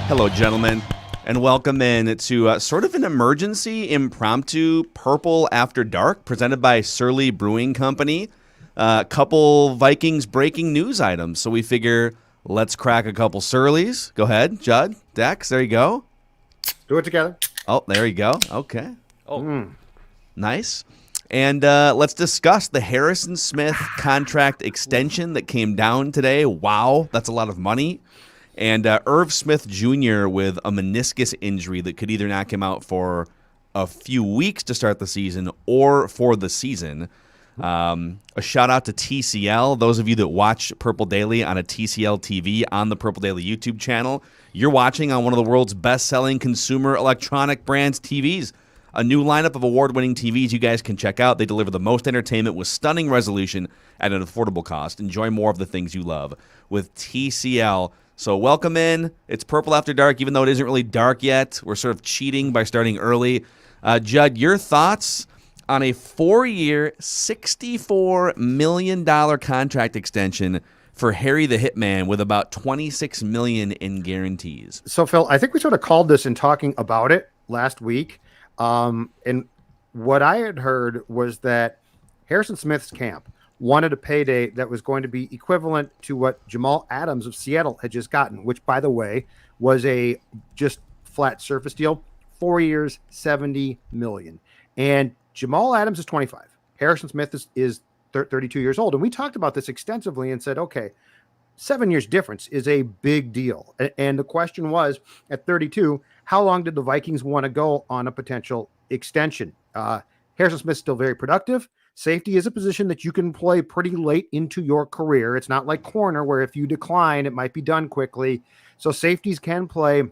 Hello, gentlemen, and welcome in to sort of an emergency impromptu Purple After Dark presented by Surly Brewing Company. Couple Vikings breaking news items, so we figure let's crack a couple Surlies. Go ahead, Judd, Dex, there you go. Do it together. Oh, there you go. Okay. Oh, Nice. And let's discuss the Harrison Smith contract extension that came down today. Wow, that's a lot of money. And Irv Smith Jr. with a meniscus injury that could either knock him out for a few weeks to start the season or for the season. A shout out to TCL. Those of you that watch Purple Daily on a TCL TV on the Purple Daily YouTube channel, you're watching on one of the world's best-selling consumer electronic brands TVs. A new lineup of award-winning TVs you guys can check out. They deliver the most entertainment with stunning resolution at an affordable cost. Enjoy more of the things you love with TCL. So welcome in. It's Purple After Dark, even though it isn't really dark yet. We're sort of cheating by starting early. Judd, your thoughts on a 4-year, $64 million contract extension for Harry the Hitman with about $26 million in guarantees? So, Phil, I think we sort of called this in talking about it last week. And what I had heard was that Harrison Smith's camp wanted a payday that was going to be equivalent to what Jamal Adams of Seattle had just gotten, which, by the way, was a just flat surface deal. 4 years, $70 million. And Jamal Adams is 25. Harrison Smith is 32 years old. And we talked about this extensively and said, okay, 7 years difference is a big deal. And the question was, at 32, how long did the Vikings want to go on a potential extension? Harrison Smith's still very productive. Safety is a position that you can play pretty late into your career. It's not like corner where if you decline, it might be done quickly. So safeties can play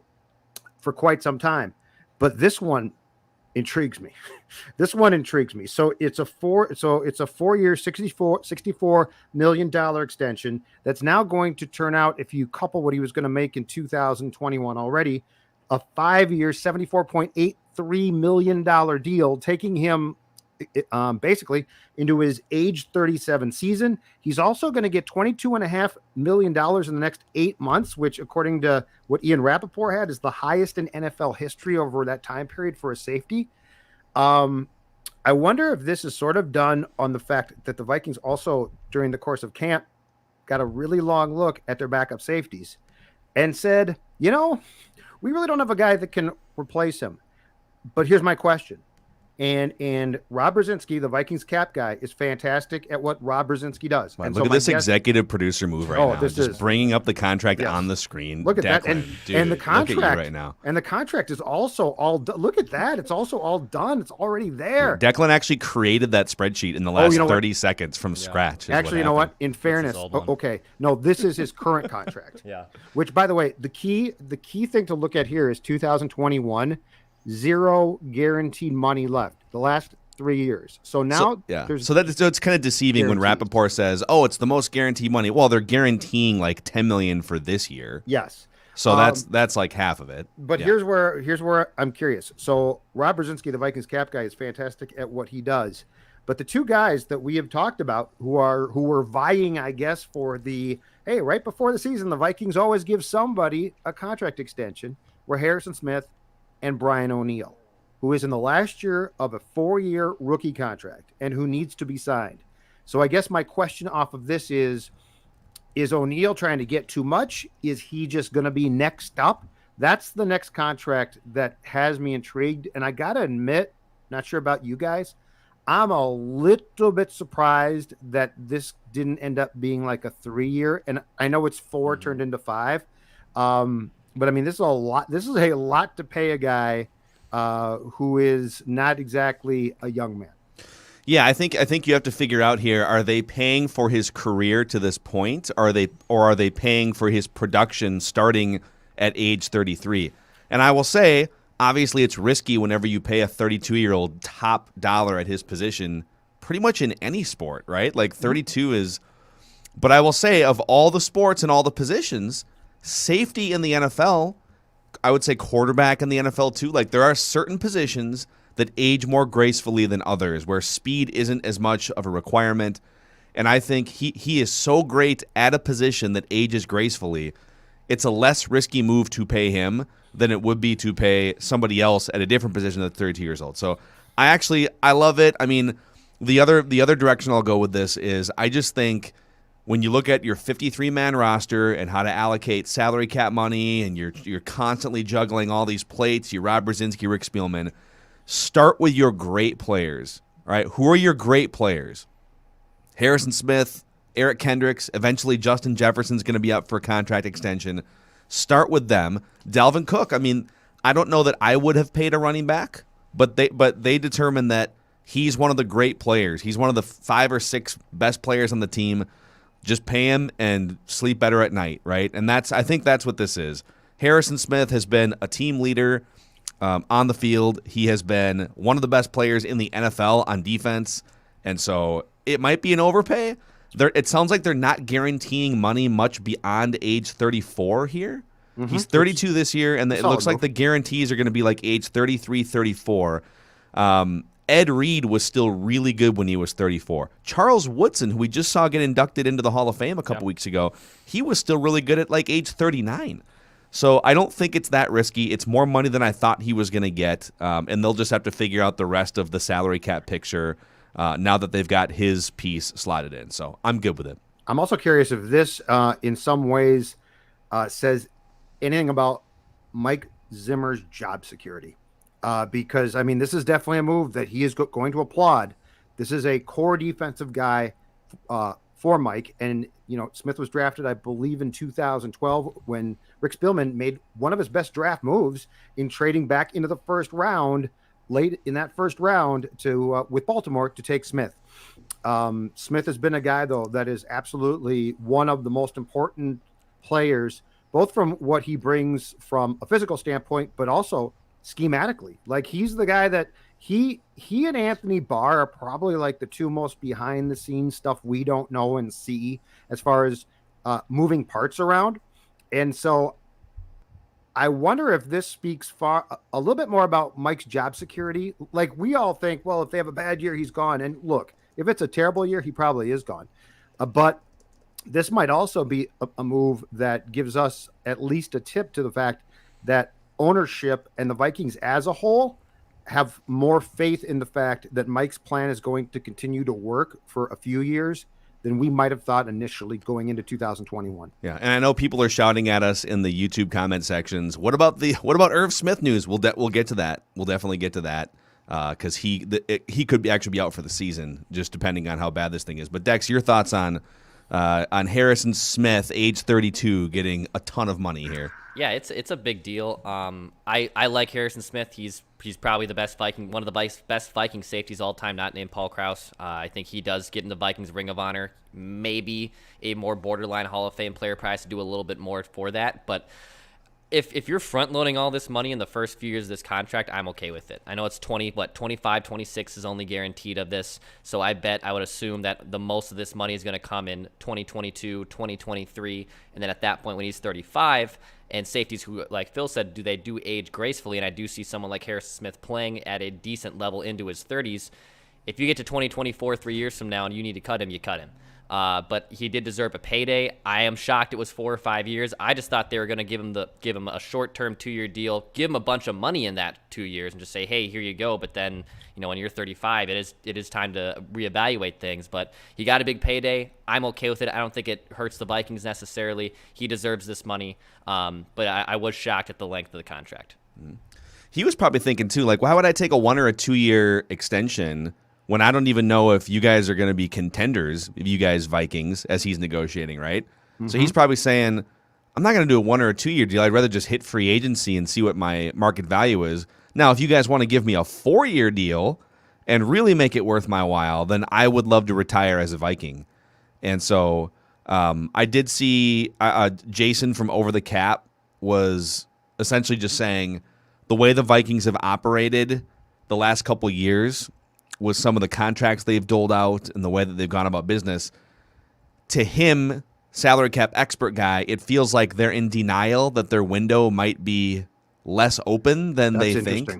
for quite some time. But this one intrigues me. This one intrigues me. So it's a 4-year, $64 million extension that's now going to turn out, if you couple what he was going to make in 2021 already, a 5-year, $74.83 million deal, taking him basically into his age 37 season. He's also going to get $22.5 million in the next 8 months, which, according to what Ian Rappaport had, is the highest in NFL history over that time period for a safety. I wonder if this is sort of done on the fact that the Vikings also, during the course of camp, got a really long look at their backup safeties and said, you know, we really don't have a guy that can replace him. But here's my question. And Rob Brzezinski, the Vikings cap guy, is fantastic at what Rob Brzezinski does. Wow, and look so at this executive producer move right now. This just is bringing up the contract on the screen. Look at Declan, that, dude, and the contract look at you right now. And the contract is also all done. Look at that; it's also all done. It's already there. Declan actually created that spreadsheet in the last 30 seconds from scratch. Actually, you know what? In fairness, okay, no, this is his current contract. yeah. Which, by the way, the key thing to look at here is 2021, zero guaranteed money left. The last 3 years. So now so it's kind of deceiving when Rappaport says, "Oh, it's the most guaranteed money." Well, they're guaranteeing like $10 million for this year. Yes. So that's like half of it. But here's where I'm curious. So Rob Brzezinski, the Vikings cap guy, is fantastic at what he does. But the two guys that we have talked about who were vying, I guess, for the right before the season, the Vikings always give somebody a contract extension, were Harrison Smith and Brian O'Neill, who is in the last year of a 4-year rookie contract and who needs to be signed. So I guess my question off of this is O'Neill trying to get too much? Is he just going to be next up? That's the next contract that has me intrigued. And I got to admit, not sure about you guys, I'm a little bit surprised that this didn't end up being like a 3-year. And I know it's 4 turned into 5. But I mean, this is a lot. This is a lot to pay a guy who is not exactly a young man. Yeah, I think you have to figure out here: are they paying for his career to this point, or are they paying for his production starting at age 33? And I will say, obviously, it's risky whenever you pay a 32-year-old top dollar at his position, pretty much in any sport, right? Like 32 is. But I will say, of all the sports and all the positions, safety in the NFL, I would say quarterback in the NFL too. Like there are certain positions that age more gracefully than others where speed isn't as much of a requirement. And I think he is so great at a position that ages gracefully. it's a less risky move to pay him than it would be to pay somebody else at a different position that's 32 years old. So I love it. I mean, the other direction I'll go with this is I just think when you look at your 53-man roster and how to allocate salary cap money, and you're constantly juggling all these plates, you Rob Brzezinski, Rick Spielman, start with your great players. All right, who are your great players? Harrison Smith, Eric Kendricks, eventually Justin Jefferson's going to be up for a contract extension. Start with them. Dalvin Cook, I mean, I don't know that I would have paid a running back, but they determined that he's one of the great players. He's one of the 5 or 6 best players on the team. Just pay him and sleep better at night, right? And I think that's what this is. Harrison Smith has been a team leader on the field. He has been one of the best players in the NFL on defense, and so it might be an overpay. It sounds like they're not guaranteeing money much beyond age 34 here. Mm-hmm. He's 32 this year, and it looks like the guarantees are going to be like age 33, 34. Ed Reed was still really good when he was 34. Charles Woodson, who we just saw get inducted into the Hall of Fame a couple weeks ago, he was still really good at like age 39. So I don't think it's that risky. It's more money than I thought he was going to get, and they'll just have to figure out the rest of the salary cap picture now that they've got his piece slotted in. So I'm good with it. I'm also curious if this, in some ways, says anything about Mike Zimmer's job security. Because, I mean, this is definitely a move that he is going to applaud. This is a core defensive guy for Mike. And, you know, Smith was drafted, I believe, in 2012 when Rick Spielman made one of his best draft moves in trading back into the first round, late in that first round to with Baltimore to take Smith. Smith has been a guy, though, that is absolutely one of the most important players, both from what he brings from a physical standpoint, but also schematically. Like, he's the guy that he and Anthony Barr are probably like the two most behind the scenes stuff we don't know and see as far as moving parts around. And so I wonder if this speaks a little bit more about Mike's job security. Like, we all think, well, if they have a bad year, he's gone. And look, if it's a terrible year, he probably is gone. But this might also be a move that gives us at least a tip to the fact that ownership and the Vikings as a whole have more faith in the fact that Mike's plan is going to continue to work for a few years than we might have thought initially going into 2021. Yeah, and I know people are shouting at us in the YouTube comment sections. What about Irv Smith news? We'll get to that. We'll definitely get to that because he could actually be out for the season, just depending on how bad this thing is. But Dex, your thoughts on Harrison Smith, age 32, getting a ton of money here? Yeah, it's a big deal. I like Harrison Smith. He's probably the best Viking, one of the best Viking safeties all time, not named Paul Krause. I think he does get in the Vikings Ring of Honor. Maybe a more borderline Hall of Fame player, probably has to do a little bit more for that. But if you're front loading all this money in the first few years of this contract, I'm okay with it. I know it's 25, 26 is only guaranteed of this. So I would assume that the most of this money is going to come in 2022, 2023. And then at that point when he's 35, and safeties who, like Phil said, they do age gracefully. And I do see someone like Harrison Smith playing at a decent level into his 30s. If you get to 2024, 3 years from now, and you need to cut him, you cut him. But he did deserve a payday. I am shocked it was 4 or 5 years. I just thought they were going to give him a short-term 2-year deal, give him a bunch of money in that 2 years, and just say, hey, here you go. But then, you know, when you're 35, it is time to reevaluate things. But he got a big payday. I'm okay with it. I don't think it hurts the Vikings necessarily. He deserves this money. But I was shocked at the length of the contract. He was probably thinking too, like, why would I take a 1 or a 2 year extension when I don't even know if you guys are going to be contenders, if you guys Vikings, as he's negotiating, right? Mm-hmm. So he's probably saying, I'm not going to do a 1 or a 2 year deal. I'd rather just hit free agency and see what my market value is. Now, if you guys want to give me a 4-year deal and really make it worth my while, then I would love to retire as a Viking. And so I did see Jason from Over the Cap was essentially just saying the way the Vikings have operated the last couple years with some of the contracts they've doled out and the way that they've gone about business, to him, salary cap expert guy, it feels like they're in denial that their window might be less open than they think.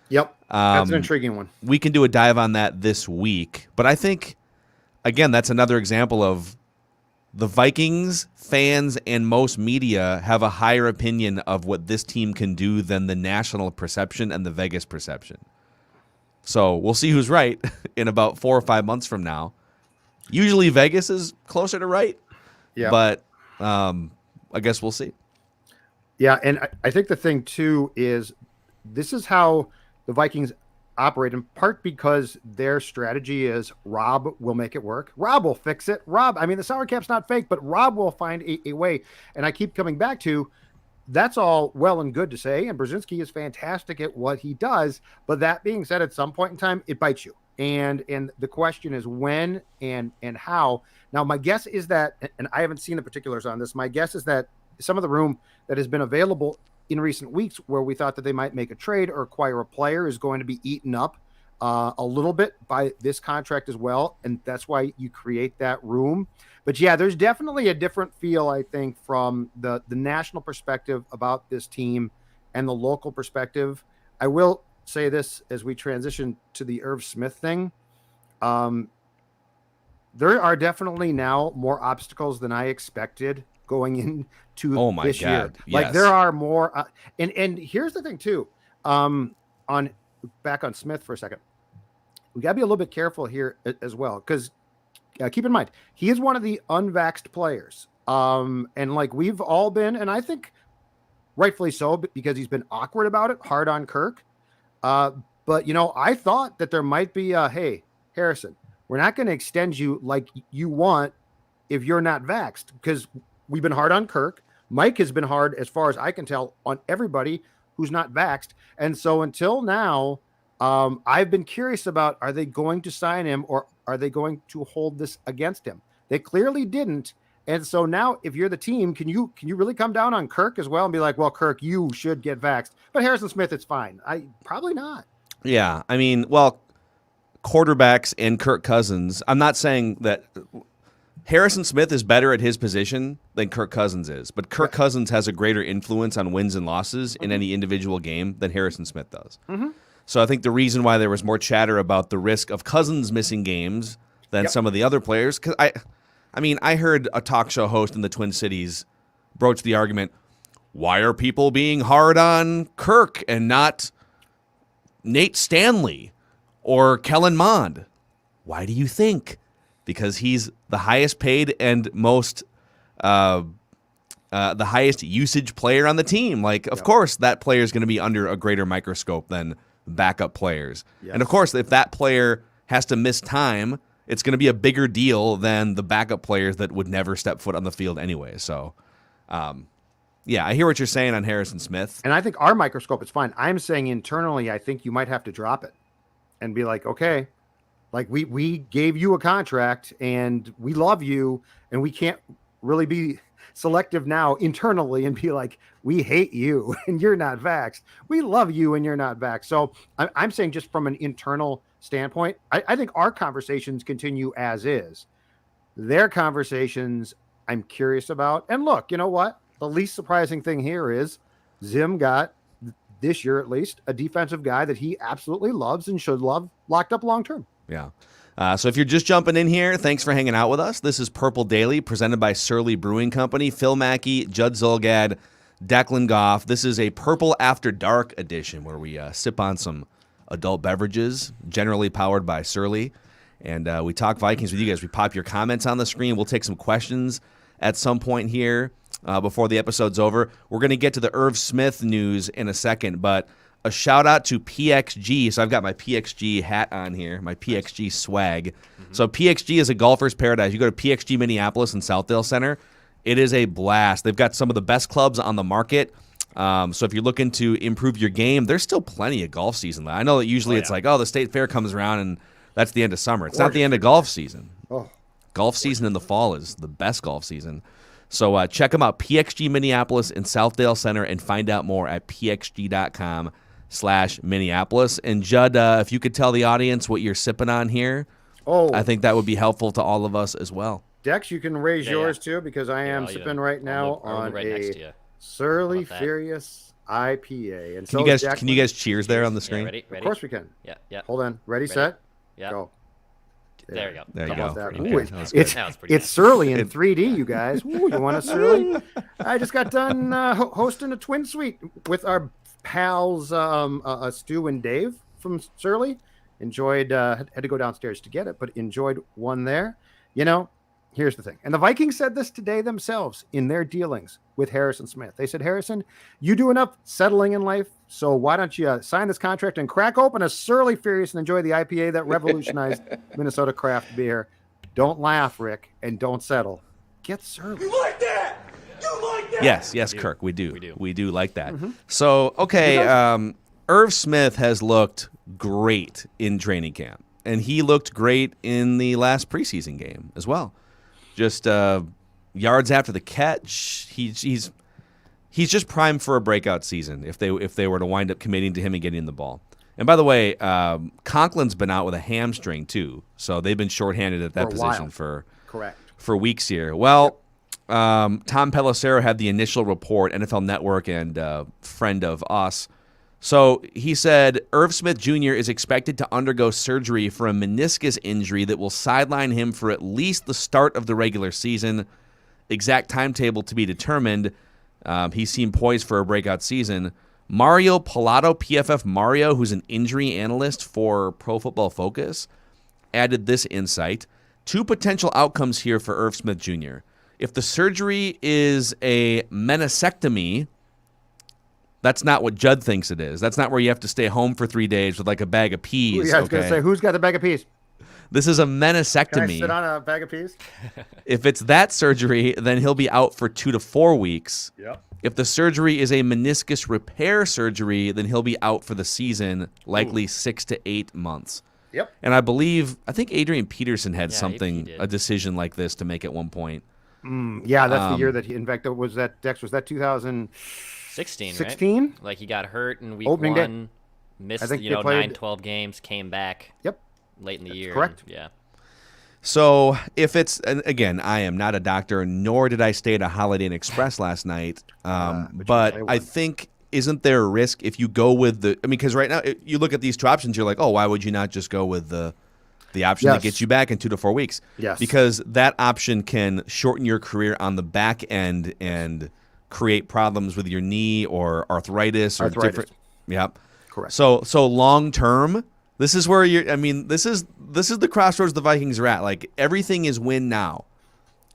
Yep, that's an intriguing one. We can do a dive on that this week. But I think, again, that's another example of the Vikings fans and most media have a higher opinion of what this team can do than the national perception and the Vegas perception. So we'll see who's right in about 4 or 5 months from now. Usually Vegas is closer to right, but I guess we'll see. Yeah, and I think the thing, too, is this is how the Vikings operate, in part because their strategy is Rob will make it work. Rob will fix it. The salary cap's not fake, but Rob will find a way. And I keep coming back to that's all well and good to say, and Brzezinski is fantastic at what he does. But that being said, at some point in time, it bites you. And the question is when and how. Now, my guess is that, and I haven't seen the particulars on this, my guess is that some of the room that has been available in recent weeks where we thought that they might make a trade or acquire a player is going to be eaten up a little bit by this contract as well. And that's why you create that room. But yeah, there's definitely a different feel, I think, from the national perspective about this team and the local perspective. I will say this as we transition to the Irv Smith thing. There are definitely now more obstacles than I expected going into this year. Yes. Like there are more, and here's the thing too. Back on Smith for a second, we got to be a little bit careful here as well, because keep in mind he is one of the unvaxxed players, and like we've all been, and I think rightfully so, because he's been awkward about it, hard on Kirk. But I thought that there might be hey, Harrison, we're not going to extend you like you want if you're not vaxxed, because we've been hard on Kirk. Mike has been hard, as far as I can tell, on everybody who's not vaxxed. And so until now, I've been curious about, are they going to sign him or are they going to hold this against him? They clearly didn't. And so now if you're the team, can you really come down on Kirk as well and be like, well, Kirk, you should get vaxxed, but Harrison Smith, it's fine. Probably not. Yeah. I mean, well, quarterbacks and Kirk Cousins, I'm not saying that Harrison Smith is better at his position than Kirk Cousins is, but Kirk Cousins has a greater influence on wins and losses in any individual game than Harrison Smith does. Mm-hmm. So I think the reason why there was more chatter about the risk of Cousins missing games than some of the other players, because I heard a talk show host in the Twin Cities broach the argument, why are people being hard on Kirk and not Nate Stanley or Kellen Mond? Why do you think? Because he's the highest paid and most the highest usage player on the team. Like, of course, that player is going to be under a greater microscope than backup players. Yes. And, of course, if that player has to miss time, it's going to be a bigger deal than the backup players that would never step foot on the field anyway. So, yeah, I hear what you're saying on Harrison Smith. And I think our microscope is fine. I'm saying internally, I think you might have to drop it and be like, okay, like we gave you a contract and we love you, and we can't really be selective now internally and be like, we hate you and you're not vaxxed. We love you and you're not vaxxed. So I'm saying just from an internal standpoint, I think our conversations continue as is. Their conversations I'm curious about. And look, you know what? The least surprising thing here is Zim got, this year at least, a defensive guy that he absolutely loves and should love locked up long term. Yeah. So if you're just jumping in here, thanks for hanging out with us. This is Purple Daily, presented by Surly Brewing Company. Phil Mackey, Judd Zulgad, Declan Goff. This is a Purple After Dark edition where we sip on some adult beverages, generally powered by Surly. And we talk Vikings with you guys. We pop your comments on the screen. We'll take some questions at some point here before the episode's over. We're going to get to the Irv Smith news in a second, but a shout out to PXG. So I've got my PXG hat on here, my PXG swag. Mm-hmm. So PXG is a golfer's paradise. You go to PXG Minneapolis and Southdale Center, it is a blast. They've got some of the best clubs on the market. So if you're looking to improve your game, there's still plenty of golf season. I know that usually it's like, the state fair comes around and that's the end of summer. It's not the end of golf season. Golf season in the fall is the best golf season. So check them out, PXG Minneapolis and Southdale Center, and find out more at pxg.com/Minneapolis. And Judd, if you could tell the audience what you're sipping on here, I think that would be helpful to all of us as well. Dex, you can raise yours too, because I am sipping right now on a Surly Furious IPA. And so can you guys cheers there on the screen? Yeah, ready? Of course we can. Yeah. Hold on. Ready, set, yeah. go. There you go. There you That was go. pretty Ooh, good. That was good. That was pretty it's Surly in 3D, you guys. Ooh, you want a Surly? I just got done hosting a twin suite with our pals Stu and Dave from Surly. Enjoyed, had to go downstairs to get it, but enjoyed one there. You know, here's the thing. And the Vikings said this today themselves in their dealings with Harrison Smith. They said, Harrison, you do enough settling in life, so why don't you sign this contract and crack open a Surly Furious and enjoy the IPA that revolutionized Minnesota craft beer. Don't laugh, Rick, and don't settle. Get Surly. You like that? You like that? Yes, Kirk, we do. We do like that. Mm-hmm. So, okay, Irv Smith has looked great in training camp, and he looked great in the last preseason game as well. Just yards after the catch, he's just primed for a breakout season if they were to wind up committing to him and getting the ball. And by the way, Conklin's been out with a hamstring too, so they've been shorthanded at that position for weeks here. Well, Tom Pelissero had the initial report, NFL Network and friend of us. So he said Irv Smith Jr. is expected to undergo surgery for a meniscus injury that will sideline him for at least the start of the regular season. Exact timetable to be determined. He seemed poised for a breakout season. Mario Pilato, PFF Mario, who's an injury analyst for Pro Football Focus, added this insight. 2 potential outcomes here for Irv Smith Jr. If the surgery is a meniscectomy, that's not what Judd thinks it is. That's not where you have to stay home for 3 days with like a bag of peas. Yeah, I was going to say, who's got the bag of peas? This is a Can meniscectomy. I sit on a bag of peas? If it's that surgery, then he'll be out for 2 to 4 weeks. Yep. If the surgery is a meniscus repair surgery, then he'll be out for the season, likely 6 to 8 months. Yep. And I think Adrian Peterson had he did. a decision like this to make at one point. Yeah, that's the year that he, in fact, was that 2016, 16, right? Like he got hurt in week Opening day. 1, missed I think they 9, played- 12 games, came back Yep. late in the year. correct. And, yeah. So if it's, and again, I am not a doctor, nor did I stay at a Holiday Inn Express last night. But you I think, isn't there a risk if you go with because right now you look at these 2 options, you're like, oh, why would you not just go with the option that Yes. gets you back in 2 to 4 weeks? Yes. Because that option can shorten your career on the back end and create problems with your knee or arthritis or different. Yep. Correct. So long term, this is where this is the crossroads the Vikings are at. Like, everything is win now.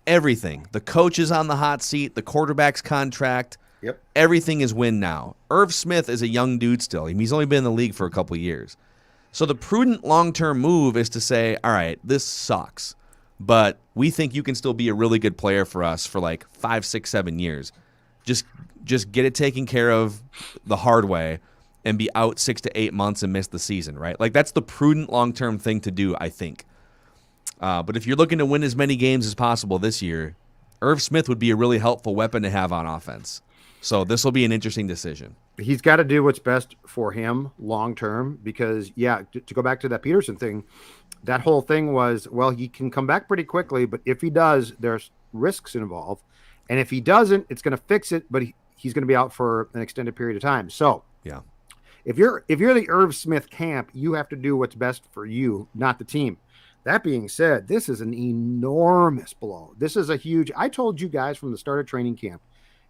Everything. The coach is on the hot seat, the quarterback's contract. Yep. Everything is win now. Irv Smith is a young dude still. He's only been in the league for a couple of years. So the prudent long-term move is to say, all right, this sucks, but we think you can still be a really good player for us for like 5, 6, 7 years. Just get it taken care of the hard way and be out 6 to 8 months and miss the season, right? Like, that's the prudent long-term thing to do, I think. But if you're looking to win as many games as possible this year, Irv Smith would be a really helpful weapon to have on offense. So this will be an interesting decision. He's got to do what's best for him long term because, to go back to that Peterson thing, that whole thing was, well, he can come back pretty quickly, but if he does, there's risks involved. And if he doesn't, it's going to fix it, but he's going to be out for an extended period of time. So, yeah, if you're the Irv Smith camp, you have to do what's best for you, not the team. That being said, this is an enormous blow. This is a huge. I told you guys from the start of training camp,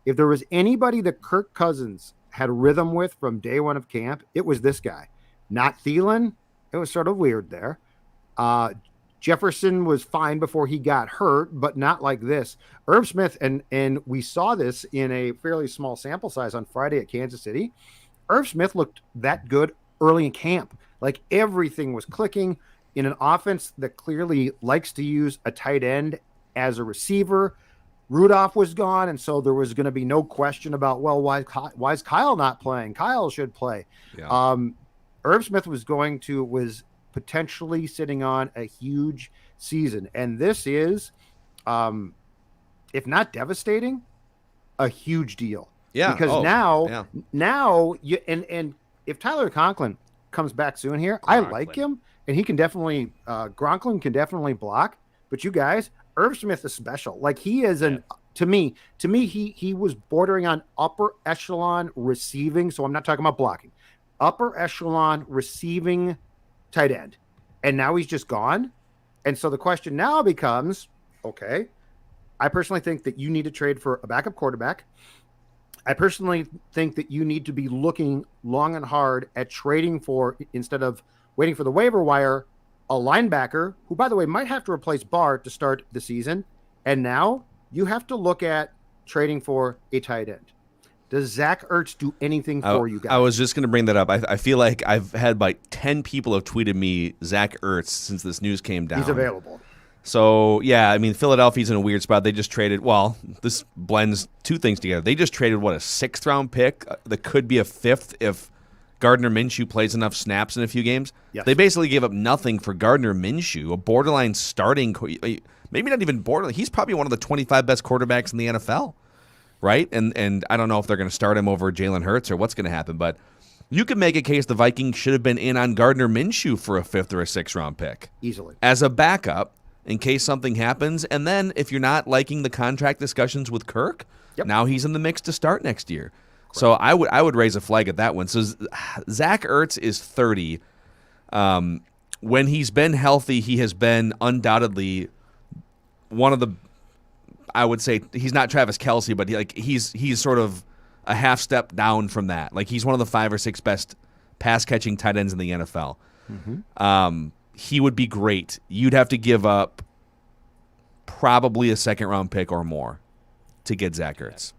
if there was anybody that Kirk Cousins had rhythm with from day one of camp, it was this guy. Not Thielen. It was sort of weird there. Jefferson was fine before he got hurt, but not like this. Irv Smith, and we saw this in a fairly small sample size on Friday at Kansas City. Irv Smith looked that good early in camp. Like, everything was clicking in an offense that clearly likes to use a tight end as a receiver. Rudolph was gone, and so there was going to be no question about, well, why is Kyle not playing? Kyle should play. Yeah. Irv Smith was potentially sitting on a huge season, and this is, if not devastating, a huge deal. Yeah. Because now you and if Tyler Conklin comes back soon here, I like him, and he can definitely Gronklin can definitely block. But you guys, Irv Smith is special. Like, he is to me, he was bordering on upper echelon receiving. So I'm not talking about blocking. Upper echelon receiving tight end. And now he's just gone. And so the question now becomes, okay, I personally think that you need to trade for a backup quarterback. I personally think that you need to be looking long and hard at trading for, instead of waiting for the waiver wire, a linebacker who, by the way, might have to replace Barr to start the season. And now you have to look at trading for a tight end. Does Zach Ertz do anything for you guys? I was just going to bring that up. I feel like I've had like 10 people have tweeted me Zach Ertz since this news came down. He's available. So, yeah, I mean, Philadelphia's in a weird spot. They just traded, well, this blends two things together. They just traded, a sixth-round pick that could be a fifth if Gardner Minshew plays enough snaps in a few games. Yes. They basically gave up nothing for Gardner Minshew, a borderline starting, maybe not even borderline. He's probably one of the 25 best quarterbacks in the NFL, right? And I don't know if they're going to start him over Jalen Hurts or what's going to happen, but you could make a case the Vikings should have been in on Gardner Minshew for a fifth or a sixth-round pick. Easily. As a backup, in case something happens. And then if you're not liking the contract discussions with Kirk, now he's in the mix to start next year. Correct. So I would raise a flag at that one. So Zach Ertz is 30. When he's been healthy, he has been undoubtedly one of the, I would say, he's not Travis Kelce, but he's sort of a half step down from that. Like, he's one of the 5 or 6 best pass catching tight ends in the NFL. Mm-hmm. He would be great. You'd have to give up probably a second-round pick or more to get Zach Ertz.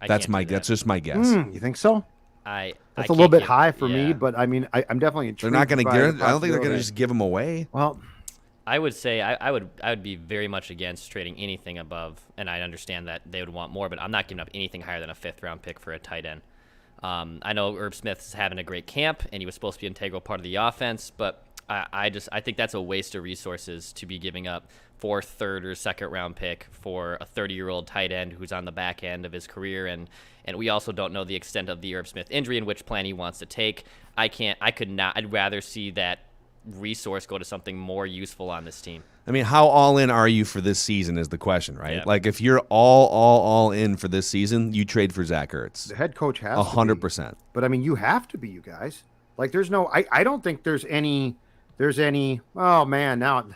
That's just my guess. You think so? That's a little bit high for me, but I mean, I'm definitely intrigued. They're not going to guarantee. I don't think they're going to just give him away. Well, I would say I would be very much against trading anything above, and I understand that they would want more, but I'm not giving up anything higher than a 5th-round pick for a tight end. I know Irv Smith's having a great camp, and he was supposed to be an integral part of the offense, but I think that's a waste of resources to be giving up 4th, 3rd, or 2nd-round pick for a 30-year-old tight end who's on the back end of his career, and we also don't know the extent of the Irv Smith injury and which plan he wants to take. I'd rather see that resource go to something more useful on this team. I mean, how all in are you for this season is the question, right? Yeah. Like, if you're all in for this season, you trade for Zach Ertz. The head coach has 100%. But I mean, you have to be, you guys. Like, there's no, I don't think there's any, oh man, now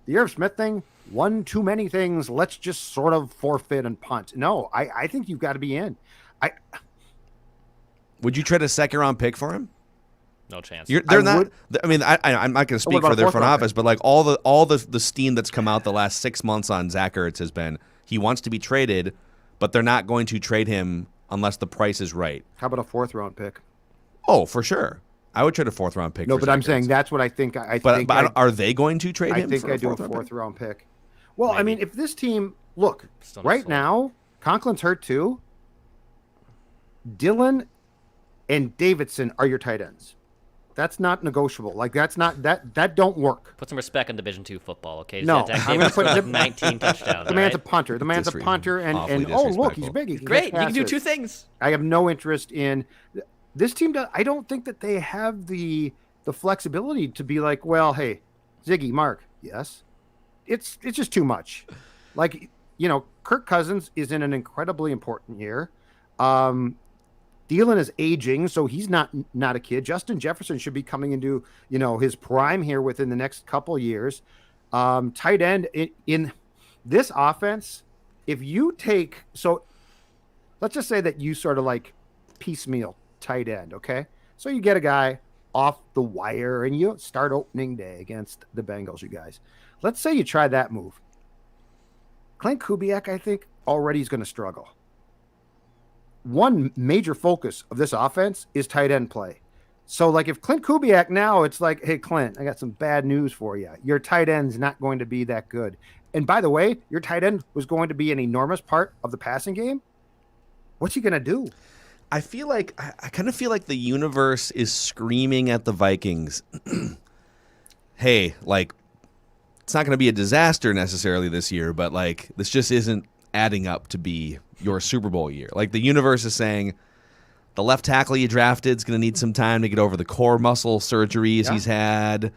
the Irv Smith thing, one too many things, let's just sort of forfeit and punt. No, I think you've got to be in. Would you trade a 2nd-round pick for him? No chance. I'm not going to speak for their front office, but like all the steam that's come out the last 6 months on Zach Ertz has been he wants to be traded, but they're not going to trade him unless the price is right. How about a 4th-round pick? Oh, for sure. I would trade a 4th-round pick. No, but I'm saying that's what I think. But are they going to trade him? I think I do a 4th-round pick. Well, maybe. I mean, if this team, look, right now, Conklin's hurt too. Dillon and Davidson are your tight ends. That's not negotiable. Like, that's not that don't work. Put some respect on Division II football, okay? No, I'm going to put 19 touchdowns. The man's a punter. The man's a punter, and oh look, he's big. He great. He can do 2 things. I have no interest in this team. I don't think that they have the flexibility to be like, well, hey, Ziggy, Mark, yes, it's just too much. Like, Kirk Cousins is in an incredibly important year. Thielen is aging, so he's not a kid. Justin Jefferson should be coming into his prime here within the next couple years. Tight end in this offense, if you take let's just say that you sort of like piecemeal tight end, okay? So you get a guy off the wire and you start opening day against the Bengals, you guys. Let's say you try that move. Clint Kubiak, I think, already is going to struggle. One major focus of this offense is tight end play. So, like, if Clint Kubiak now, it's like, hey, Clint, I got some bad news for you. Your tight end's not going to be that good. And by the way, your tight end was going to be an enormous part of the passing game. What's he going to do? I kind of feel like the universe is screaming at the Vikings, hey, like, it's not going to be a disaster necessarily this year, but, like, this just isn't adding up to be your Super Bowl year. Like, the universe is saying the left tackle you drafted is going to need some time to get over the core muscle surgeries he's had.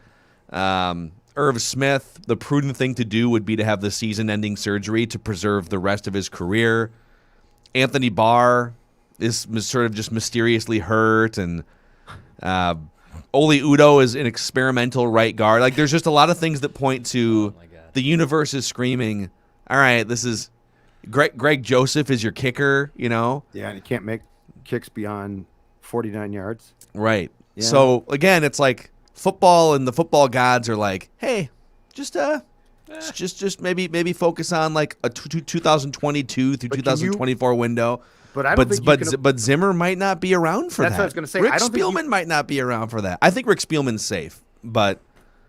Irv Smith, the prudent thing to do would be to have the season-ending surgery to preserve the rest of his career. Anthony Barr is sort of just mysteriously hurt, and Oli Udoh is an experimental right guard. Like, there's just a lot of things that point to the universe is screaming, all right, this is Greg Joseph is your kicker, Yeah, and you can't make kicks beyond 49 yards. Right. Yeah. So, again, it's like football and the football gods are like, hey, just maybe focus on like a 2022 through 2024 window. But I don't think but Zimmer might not be around for that. That's what I was going to say. Rick Spielman might not be around for that. I think Rick Spielman's safe, but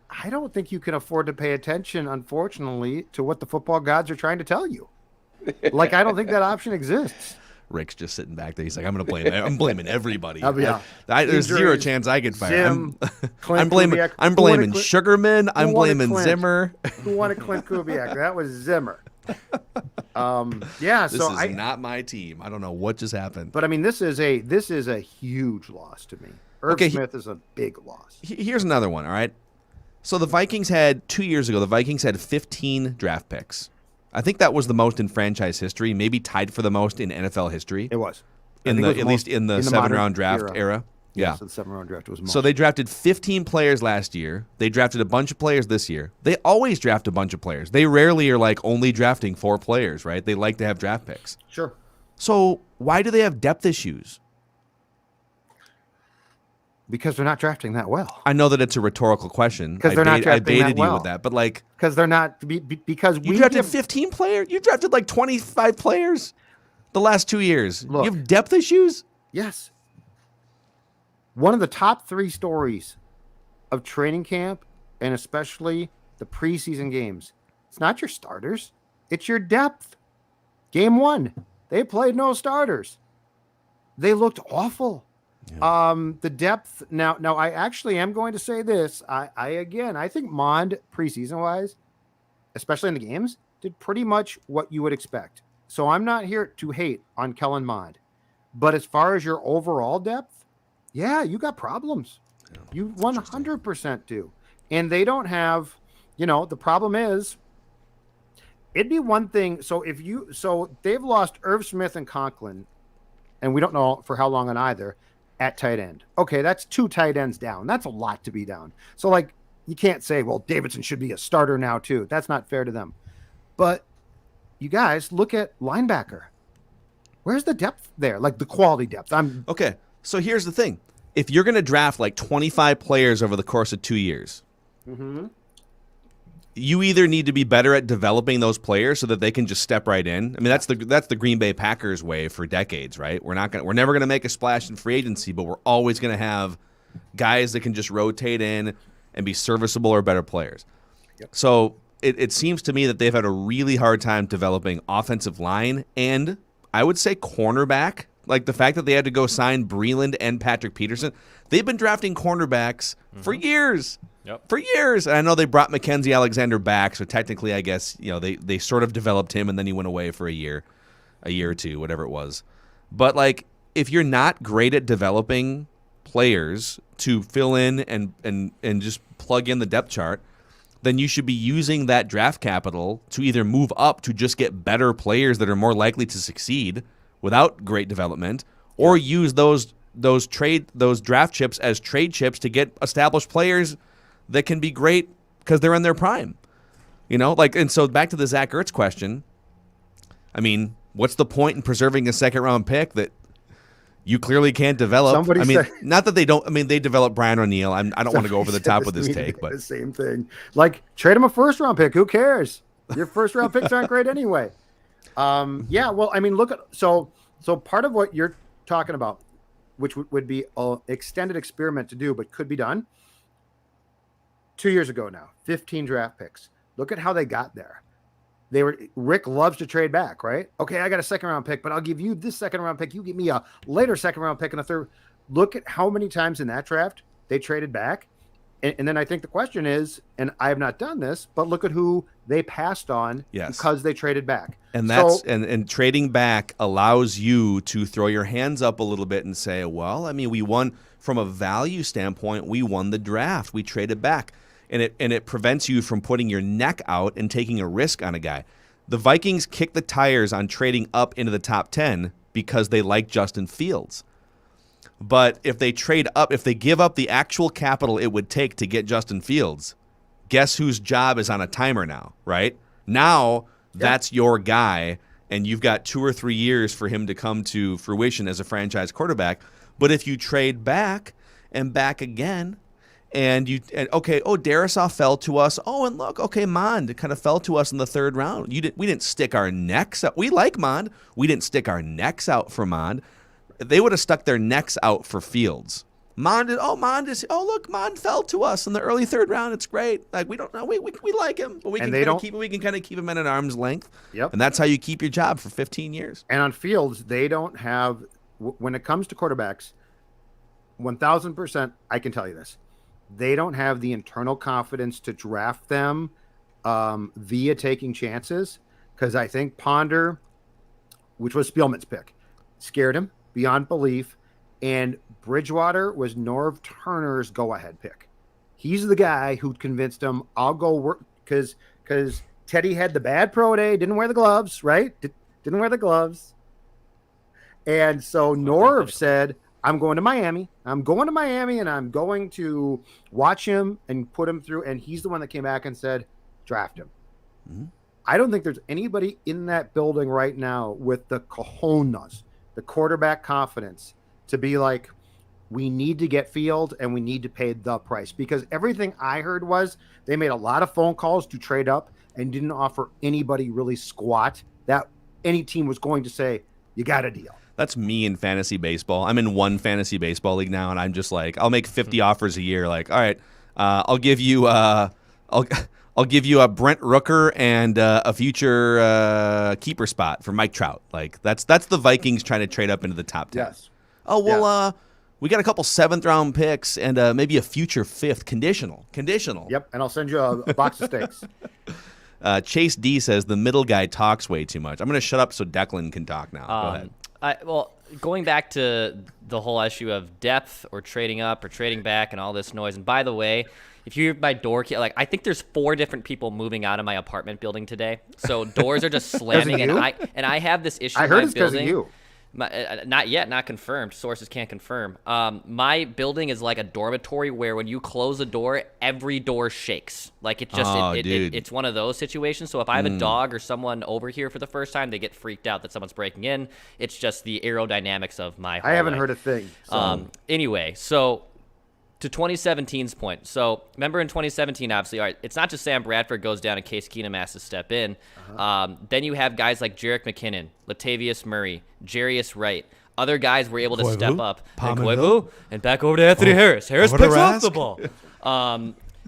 I don't think you can afford to pay attention, unfortunately, to what the football gods are trying to tell you. Like, I don't think that option exists. Rick's just sitting back there. He's like, I'm blaming everybody. Yeah. There's zero chance I get fired. I'm blaming Kubiak. Sugarman. I'm blaming Zimmer. Who wanted Clint Kubiak? That was Zimmer. This is not my team. I don't know what just happened. But I mean, this is a huge loss to me. Irv Smith is a big loss. Here's another one. All right. So the Vikings had 2 years ago. The Vikings had 15 draft picks. I think that was the most in franchise history, maybe tied for the most in NFL history. It was. At least in the 7-round draft era. Yeah. So the 7-round draft was most. So they drafted 15 players last year. They drafted a bunch of players this year. They always draft a bunch of players. They rarely are like only drafting 4 players, right? They like to have draft picks. Sure. So why do they have depth issues? Because they're not drafting that well. I know that it's a rhetorical question. Because they're not drafting that well. I baited you with that, but like because they're not because you drafted 15 players. You drafted like 25 players the last 2 years. Look, you have depth issues. Yes. One of the top 3 stories of training camp, and especially the preseason games, it's not your starters, it's your depth. Game 1, they played no starters. They looked awful. Yeah. The depth now I actually am going to say this. I think Mond preseason wise, especially in the games, did pretty much what you would expect. So I'm not here to hate on Kellen Mond, but as far as your overall depth, yeah, you got problems. Yeah, you 100% do. And they don't have, the problem is it'd be one thing. So they've lost Irv Smith and Conklin, and we don't know for how long on either. At tight end. Okay, that's 2 tight ends down. That's a lot to be down. So, like, you can't say, well, Davidson should be a starter now, too. That's not fair to them. But you guys, look at linebacker. Where's the depth there? Like, the quality depth. Okay, so here's the thing. If you're going to draft, like, 25 players over the course of 2 years, you either need to be better at developing those players so that they can just step right in. I mean, that's the Green Bay Packers way for decades, right? We're never gonna make a splash in free agency, but we're always gonna have guys that can just rotate in and be serviceable or better players. Yep. So it seems to me that they've had a really hard time developing offensive line and I would say cornerback. Like the fact that they had to go sign Breland and Patrick Peterson. They've been drafting cornerbacks for years. Yep. For years. And I know they brought Mackenzie Alexander back, so technically I guess, they sort of developed him and then he went away for a year or two, whatever it was. But like if you're not great at developing players to fill in and just plug in the depth chart, then you should be using that draft capital to either move up to just get better players that are more likely to succeed without great development, or use those draft chips as trade chips to get established players that can be great because they're in their prime. And so back to the Zach Ertz question. I mean, what's the point in preserving a second-round pick that you clearly can't develop? Not that they don't. I mean, they developed Brian O'Neill. I don't want to go over the top with this take, but the same thing. Like, trade him a first-round pick. Who cares? Your first-round picks aren't great anyway. Yeah. Well, I mean, look at so part of what you're talking about, which would be an extended experiment to do, but could be done. 2 years ago now, 15 draft picks. Look at how they got there. Rick loves to trade back, right? Okay, I got a second-round pick, but I'll give you this second-round pick. You give me a later second-round pick and a third. Look at how many times in that draft they traded back. And then I think the question is, and I have not done this, but look at who they passed on because they traded back. And and trading back allows you to throw your hands up a little bit and say, well, I mean, we won from a value standpoint. We won the draft. We traded back. And it prevents you from putting your neck out and taking a risk on a guy. The Vikings kicked the tires on trading up into the top 10 because they like Justin Fields. But if they trade up, if they give up the actual capital it would take to get Justin Fields, guess whose job is on a timer now, right? Now that's your guy, and you've got 2 or 3 years for him to come to fruition as a franchise quarterback. But if you trade back and back again, Darisaw fell to us. Oh, and look, okay, Mond kind of fell to us in the 3rd round. We didn't stick our necks out. We like Mond. We didn't stick our necks out for Mond. They would have stuck their necks out for Fields. Mond fell to us in the early 3rd round. It's great. Like we don't know, we like him, but we can kind of keep him at an arm's length. Yep. And that's how you keep your job for 15 years. And on Fields, they don't have, when it comes to quarterbacks, 1,000%, I can tell you this, they don't have the internal confidence to draft them via taking chances, because I think Ponder, which was Spielman's pick, scared him beyond belief, and Bridgewater was Norv Turner's go-ahead pick. He's the guy who convinced him, I'll go work, because Teddy had the bad pro day, didn't wear the gloves, right? Didn't wear the gloves. And so Norv said, I'm going to Miami, and I'm going to watch him and put him through, and he's the one that came back and said, draft him. Mm-hmm. I don't think there's anybody in that building right now with the cojones, the quarterback confidence, to be like, we need to get Field and we need to pay the price. Because everything I heard was they made a lot of phone calls to trade up and didn't offer anybody really squat that any team was going to say, you got a deal. That's me in fantasy baseball. I'm in one fantasy baseball league now, and I'm just like, I'll make 50 offers a year. Like, all right, I'll give you a Brent Rooker and a future keeper spot for Mike Trout. Like that's the Vikings trying to trade up into the top 10. Yes. Oh well, we got a couple 7th round picks and maybe a future 5th conditional. Yep, and I'll send you a box of steaks. Chase D says the middle guy talks way too much. I'm going to shut up so Declan can talk now. Go ahead. Going back to the whole issue of depth or trading up or trading back and all this noise. And by the way, if you hear my door key, like I think there's 4 different people moving out of my apartment building today. So doors are just slamming, and I have this issue. I heard it's because of you. Not yet, not confirmed. Sources can't confirm. My building is like a dormitory where when you close a door, every door shakes. Like it just, it's one of those situations. So if I have a dog or someone over here for the first time, they get freaked out that someone's breaking in. It's just the aerodynamics of my hallway. I haven't heard a thing. So. Anyway, so to 2017's point. So remember in 2017, obviously, all right, it's not just Sam Bradford goes down and Case Keenum has to step in. Then you have guys like Jerick McKinnon, Latavius Murray, Jarius Wright. Other guys were able to step up. And back over to Anthony Harris. Harris picks off the ball.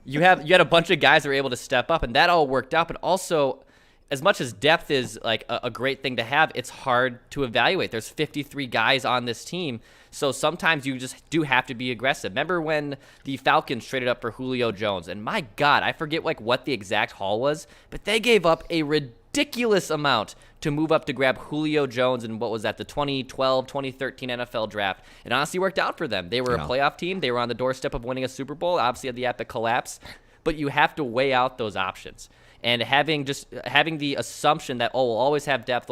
You had a bunch of guys that were able to step up, and that all worked out. But also, as much as depth is like a great thing to have, it's hard to evaluate. There's 53 guys on this team. So sometimes you just do have to be aggressive. Remember when the Falcons traded up for Julio Jones? And my God, I forget like what the exact haul was, but they gave up a ridiculous amount to move up to grab Julio Jones in what was that, the 2012, 2013 NFL draft. It honestly worked out for them. They were a playoff team. They were on the doorstep of winning a Super Bowl, obviously at the epic collapse. But you have to weigh out those options. And having the assumption that, we'll always have depth,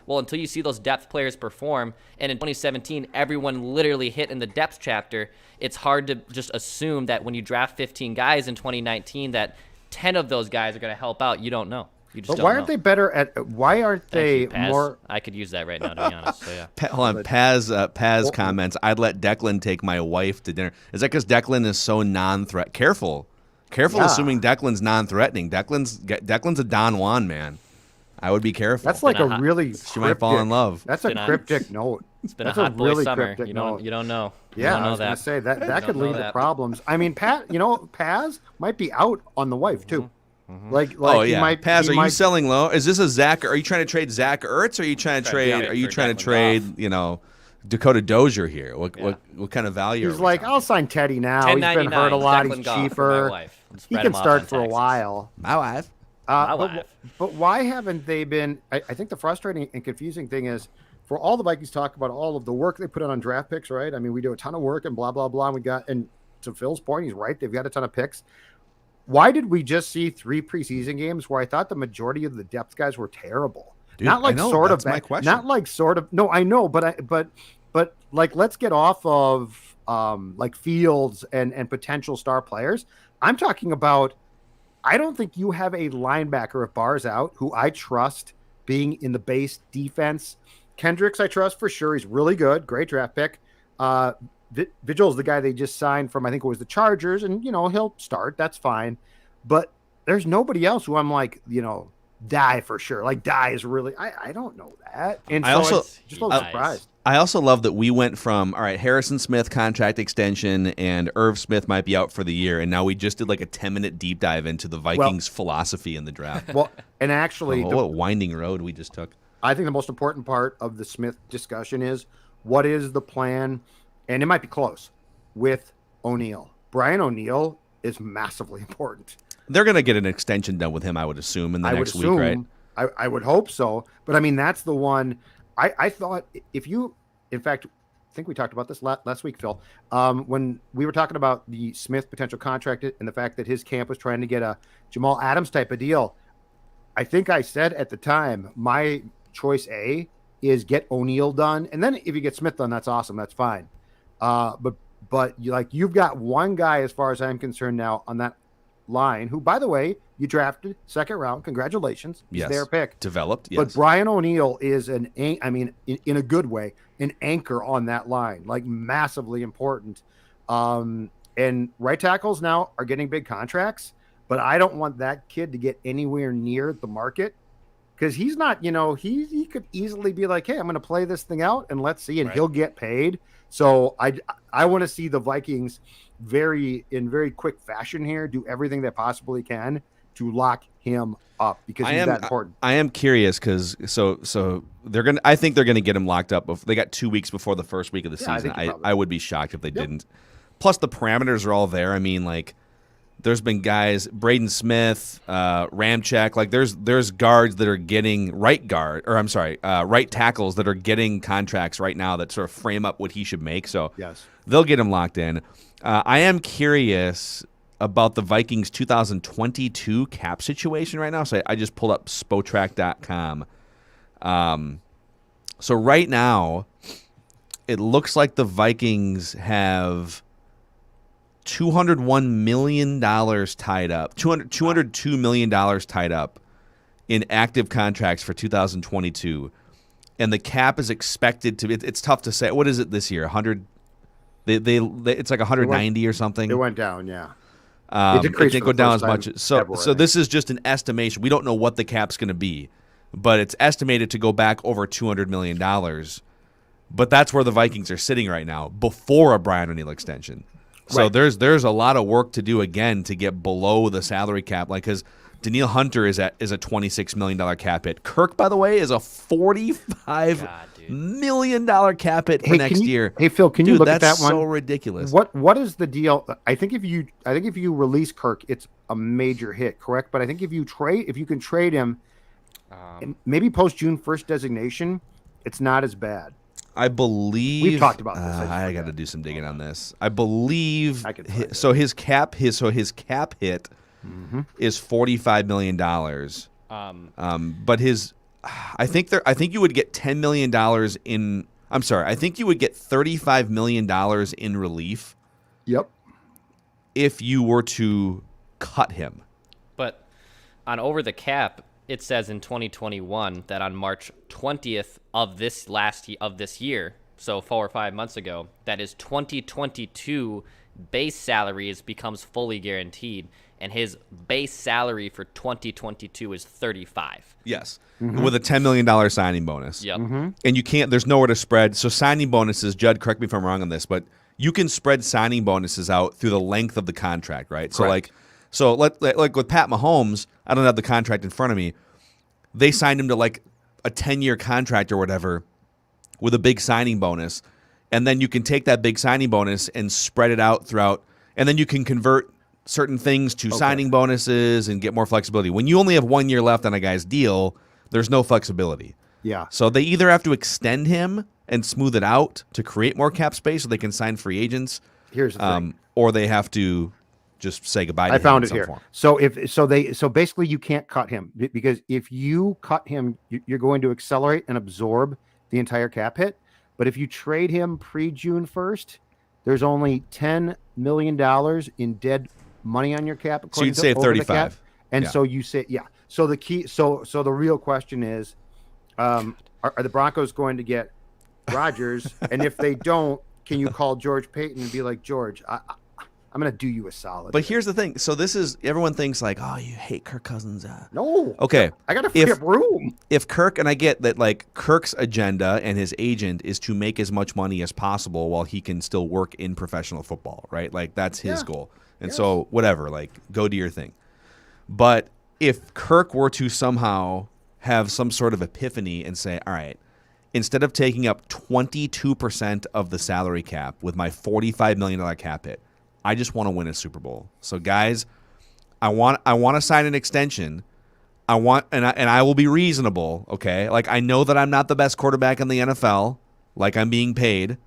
well, until you see those depth players perform, and in 2017, everyone literally hit in the depth chapter, it's hard to just assume that when you draft 15 guys in 2019 that 10 of those guys are going to help out. You don't know. You just but why aren't they better at? Why aren't they more? I could use that right now, to be honest. So yeah. Hold on, Paz comments. I'd let Declan take my wife to dinner. Is that because Declan is so non-threat? Careful, assuming Declan's non-threatening. Declan's a Don Juan man. I would be careful. That's like a really. She might fall in love. That's a cryptic note. It's been a hot boy really summer. Cryptic You note. don't know. Yeah, I was that. gonna say that could lead to problems. I mean, Paz might be out on the wife too. Mm-hmm. Like Paz, are you selling low? Is this a Zach? Are you trying to trade Zach Ertz? Or are you trying to trade? Are you trying to trade? Dakota Dozier here. What kind of value? He's like, I'll sign Teddy now. He's been hurt a lot. He's cheaper. He can start for a while. My wife. But why haven't they been? I think the frustrating and confusing thing is, for all the Vikings talk about all of the work they put on draft picks, right? I mean, we do a ton of work and blah blah blah. And to Phil's point, he's right. They've got a ton of picks. Why did we just see 3 preseason games where I thought the majority of the depth guys were terrible? Dude, not like I know, sort that's of my question. Not like sort of. No, I know, but like let's get off of like Fields and potential star players. I'm talking about, I don't think you have a linebacker if Barr's out who I trust being in the base defense. Kendricks, I trust for sure. He's really good. Great draft pick. Vigil's the guy they just signed from, I think it was the Chargers, and, he'll start. That's fine. But there's nobody else who I'm like, die for sure. Like, die is really, I don't know that. And I so also- it's just a little surprised. I also love that we went from, all right, Harrison Smith contract extension and Irv Smith might be out for the year, and now we just did like a 10-minute deep dive into the Vikings' philosophy in the draft. Well, and actually, What a winding road we just took. I think the most important part of the Smith discussion is what is the plan, and it might be close, with O'Neal. Brian O'Neal is massively important. They're going to get an extension done with him, I would assume, in the next week, right? I would hope so. But, I mean, that's the one. I thought if you, in fact, I think we talked about this last week, Phil, when we were talking about the Smith potential contract and the fact that his camp was trying to get a Jamal Adams type of deal. I think I said at the time, my choice A is get O'Neal done. And then if you get Smith done, that's awesome. That's fine. But you've got one guy, as far as I'm concerned now, on that line, who, by the way, you drafted second round. Congratulations. He's their pick. Developed, yes. But Brian O'Neal is in a good way, an anchor on that line, like massively important. And right tackles now are getting big contracts, but I don't want that kid to get anywhere near the market because he's not, he could easily be like, hey, I'm going to play this thing out and let's see, and he'll get paid. So I want to see the Vikings in very quick fashion here do everything they possibly can to lock him up because he's that important. I am curious because so I think they're gonna get him locked up. They got 2 weeks before the first week of the season. I would be shocked if they didn't. Plus the parameters are all there. I mean, like there's been guys, Braden Smith, Ramchek, like there's guards that are getting right tackles that are getting contracts right now that sort of frame up what he should make. So yes, they'll get him locked in. I am curious about the Vikings 2022 cap situation right now. So I just pulled up Spotrac.com. So right now, it looks like the Vikings have $201 million tied up, $202 million tied up in active contracts for 2022. And the cap is expected to, it's tough to say. What is it this year? 100? It's like 190 or something. It went down, yeah. It didn't go down as much. So this is just an estimation. We don't know what the cap's going to be, but it's estimated to go back over $200 million. But that's where the Vikings are sitting right now before a Brian O'Neal extension. So there's a lot of work to do again to get below the salary cap, like because Danielle Hunter is a $26 million cap hit. Kirk, by the way, is a $45 million cap hit for next year. Hey Phil, can you look at that one? That's so ridiculous. What is the deal? I think if you release Kirk, it's a major hit, correct? But I think if you can trade him, maybe post June 1st designation, it's not as bad. I believe we've talked about this. I got to do some digging on this. I believe his cap hit is $45 million. But I think you would get $10 million in. I'm sorry. I think you would get $35 million in relief. Yep. If you were to cut him. But on over the cap, it says in 2021 that on March 20th of this year, so 4 or 5 months ago, that his 2022 base salary becomes fully guaranteed, and his base salary for 2022 is 35. Yes, with a $10 million signing bonus. Yep. And you can't. There's nowhere to spread. So signing bonuses, Judd, correct me if I'm wrong on this, but you can spread signing bonuses out through the length of the contract, right? Correct. So like with Pat Mahomes, I don't have the contract in front of me. They signed him to like a 10-year contract or whatever with a big signing bonus, and then you can take that big signing bonus and spread it out throughout, and then you can convert certain things to signing bonuses and get more flexibility. When you only have 1 year left on a guy's deal, there's no flexibility. Yeah. So they either have to extend him and smooth it out to create more cap space so they can sign free agents. Here's the thing. Or they have to just say goodbye to him. I found it here. Form. So basically you can't cut him because if you cut him, you're going to accelerate and absorb the entire cap hit. But if you trade him pre-June 1st, there's only $10 million in dead money on your cap. So you'd according to save over the cap. 35. And Yeah. so you say, yeah. So the key, so the real question is, are the Broncos going to get Rodgers? And if they don't, can you call George Payton and be like, George, I'm going to do you a solid. But here's the thing. So this is, everyone thinks like, oh, you hate Kirk Cousins. No. Okay. I got to free up room. If Kirk, and I get that like Kirk's agenda and his agent is to make as much money as possible while he can still work in professional football, right? Like that's his goal. And so whatever, like go do your thing. But if Kirk were to somehow have some sort of epiphany and say, all right, instead of taking up 22% of the salary cap with my $45 million cap hit, I just want to win a Super Bowl. So guys, I want to sign an extension. I will be reasonable, okay? Like I know that I'm not the best quarterback in the NFL, like I'm being paid,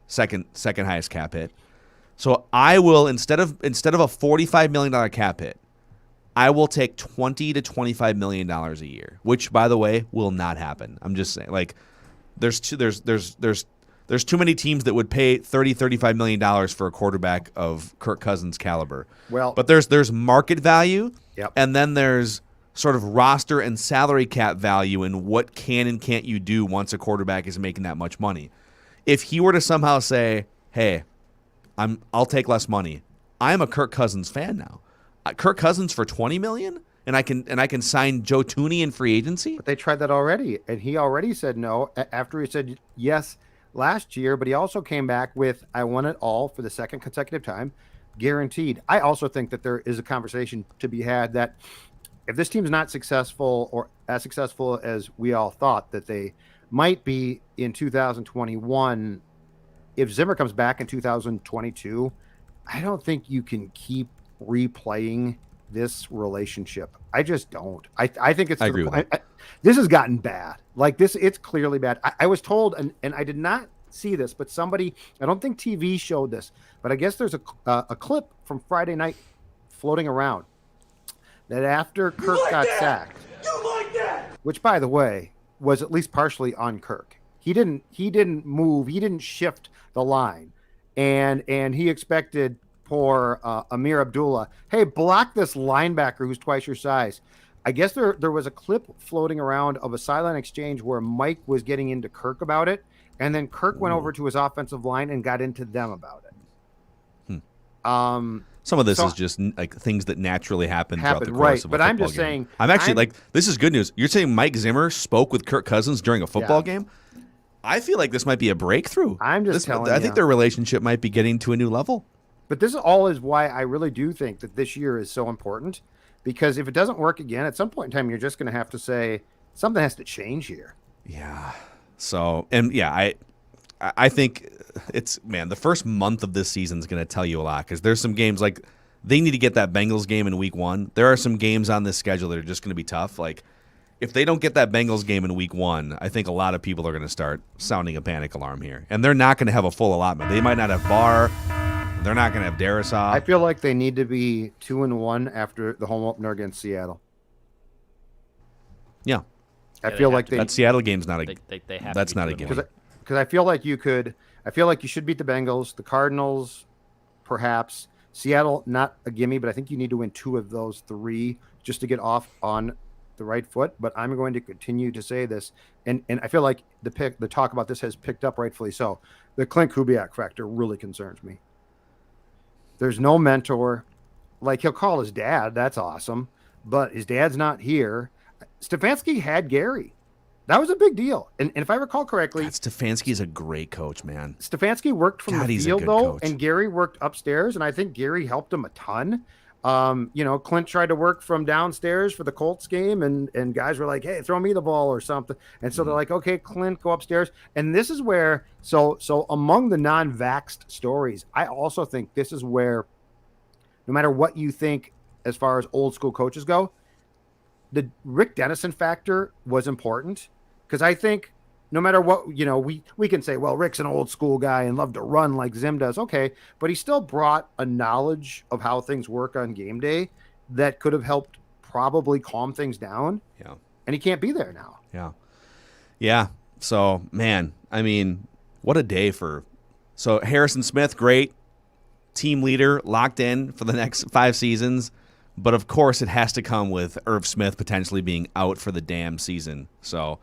second highest cap hit. So I will instead of a $45 million cap hit, I will take $20 to $25 million a year, which by the way will not happen. I'm just saying, like there's too many teams that would pay $30-35 million for a quarterback of Kirk Cousins' caliber. Well, but there's market value, yep. And then there's sort of roster and salary cap value and what can and can't you do once a quarterback is making that much money. If he were to somehow say, "Hey, I'll take less money," I'm a Kirk Cousins fan now. Kirk Cousins for $20 million, and I can sign Joe Tooney in free agency. But they tried that already, and he already said no after he said yes last year. But he also came back with, "I want it all for the second consecutive time, guaranteed." I also think that there is a conversation to be had that if this team's not successful or as successful as we all thought that they might be in 2021, if Zimmer comes back in 2022, I don't think you can keep replaying this relationship. I just don't. I think it's. I agree with that. This has gotten bad. Like this, it's clearly bad. I was told, and I did not see this, but somebody, I don't think TV showed this, but I guess there's a clip from Friday night floating around that after Kirk got sacked, which by the way was at least partially on Kirk. He didn't move. He didn't shift the line, and he expected poor Amir Abdullah, hey, block this linebacker who's twice your size. I guess there was a clip floating around of a sideline exchange where Mike was getting into Kirk about it, and then Kirk went over to his offensive line and got into them about it. Some of this is just like things that naturally happen throughout the course right, of a but I'm football just game. saying, I'm actually like, this is good news. You're saying Mike Zimmer spoke with Kirk Cousins during a football game? I feel like this might be a breakthrough. I'm just telling I think their relationship might be getting to a new level. But this all is why I really do think that this year is so important, because if it doesn't work again, at some point in time, you're just going to have to say something has to change here. Yeah. So, and yeah, I think it's, man, the first month of this season is going to tell you a lot, because there's some games like they need to get that Bengals game in week 1. There are some games on this schedule that are just going to be tough. Like if they don't get that Bengals game in week 1, I think a lot of people are going to start sounding a panic alarm here, and they're not going to have a full allotment. They might not have Barr. They're not going to have Darrisaw. I feel like they need to be 2-1 after the home opener against Seattle. Yeah. I feel like that Seattle game's not a they have that's to be not a 2-1. game. Because I feel like you should beat the Bengals, the Cardinals, perhaps. Seattle, not a gimme, but I think you need to win 2 of those 3 just to get off on the right foot. But I'm going to continue to say this, and I feel like the talk about this has picked up, rightfully so. The Clint Kubiak factor really concerns me. There's no mentor. Like, he'll call his dad. That's awesome. But his dad's not here. Stefanski had Gary. That was a big deal. And if I recall correctly, Stefanski is a great coach, man. Stefanski worked from the he's a field, good though, coach. and Gary worked upstairs, and I think Gary helped him a ton. Clint tried to work from downstairs for the Colts game, and guys were like, hey, throw me the ball or something. And so they're like, okay, Clint, go upstairs. And this is where, so among the non-vaxxed stories, I also think this is where, no matter what you think as far as old school coaches go, the Rick Dennison factor was important, because I think no matter what, we can say, well, Rick's an old school guy and loved to run like Zim does. Okay. But he still brought a knowledge of how things work on game day that could have helped probably calm things down. And he can't be there now. Yeah. So, man, I mean, What a day for – so Harrison Smith, great. Team leader, locked in for the next 5 seasons. But, of course, it has to come with Irv Smith potentially being out for the damn season. So,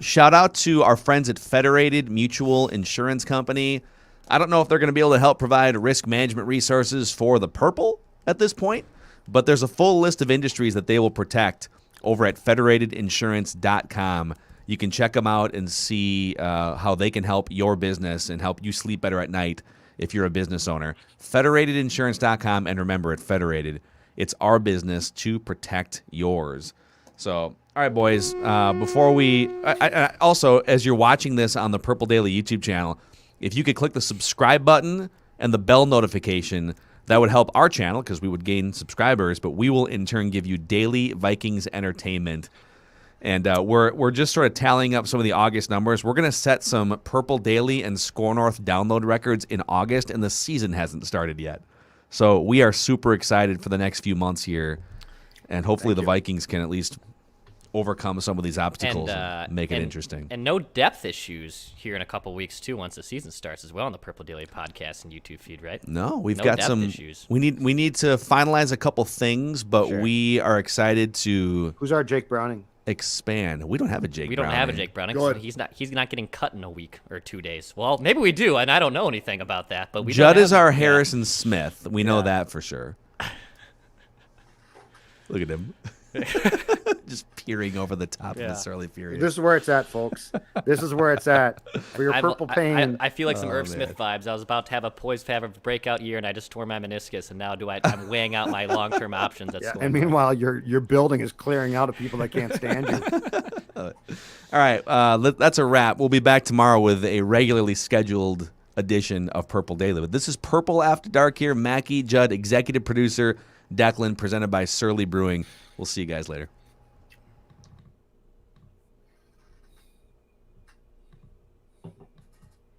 shout out to our friends at Federated Mutual Insurance Company. I don't know if they're going to be able to help provide risk management resources for the Purple at this point, but there's a full list of industries that they will protect over at federatedinsurance.com. You can check them out and see how they can help your business and help you sleep better at night if you're a business owner. Federatedinsurance.com, and remember, at Federated, it's our business to protect yours. So, all right, boys, before we also, as you're watching this on the Purple Daily YouTube channel, if you could click the subscribe button and the bell notification, that would help our channel because we would gain subscribers, but we will in turn give you daily Vikings entertainment. And we're just sort of tallying up some of the August numbers. We're going to set some Purple Daily and Score North download records in August, and the season hasn't started yet. So we are super excited for the next few months here, and hopefully the Vikings can at least overcome some of these obstacles and make it interesting. And no depth issues here in a couple weeks, too, once the season starts as well on the Purple Daily podcast and YouTube feed, right? No, we've no got depth some issues. We need to finalize a couple things, but we are excited to Who's our Jake Browning? expand. We don't have a Jake Browning. We don't have a Jake Browning. Good. He's not getting cut in a week or 2 days. Well, maybe we do, and I don't know anything about that. But we Judd don't is have our him. Harrison Smith. We know that for sure. Look at him. Just peering over the top of the Surly Furious. This is where it's at, folks. This is where it's at. For your purple pain. I feel like some Irv Smith vibes. I was about to have a poised to have a breakout year, and I just tore my meniscus, and now I'm weighing out my long-term options at Score. And meanwhile, your building is clearing out of people that can't stand you. All right, that's a wrap. We'll be back tomorrow with a regularly scheduled edition of Purple Daily. But this is Purple After Dark here. Mackie, Judd, executive producer, Declan, presented by Surly Brewing. We'll see you guys later.